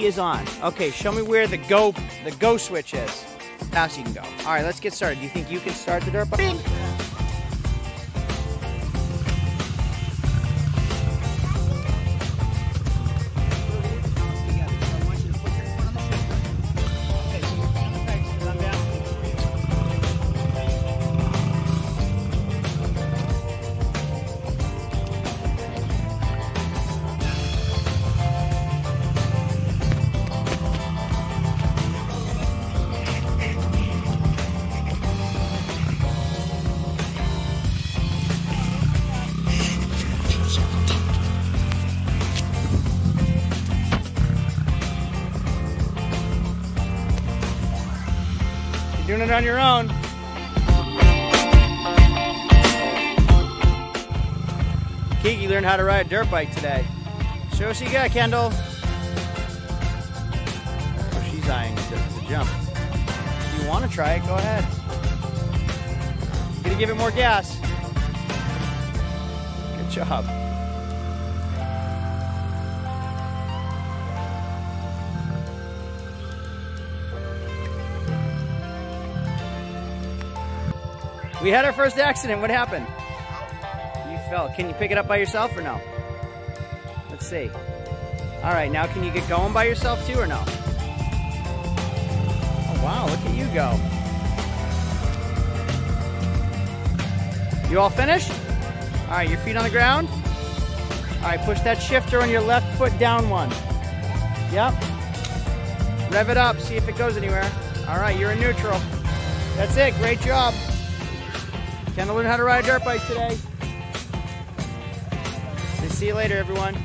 key is on. Okay, show me where the go switch is. Fast you can go. All right, let's get started. Do you think you can start the dirt bike? Doing it on your own. Keke learned how to ride a dirt bike today. Show us what you got, Kendall. Oh, she's eyeing the jump. If you want to try it, go ahead. Gonna give it more gas. Good job. We had our first accident. What happened? You fell. Can you pick it up by yourself or no? Let's see. All right, now can you get going by yourself too or no? Oh wow, look at you go. You all finished? All right, your feet on the ground. All right, push that shifter on your left foot down one. Yep. Rev it up, see if it goes anywhere. All right, you're in neutral. That's it, great job. Kendall learned how to ride a dirt bike today. See you later, everyone.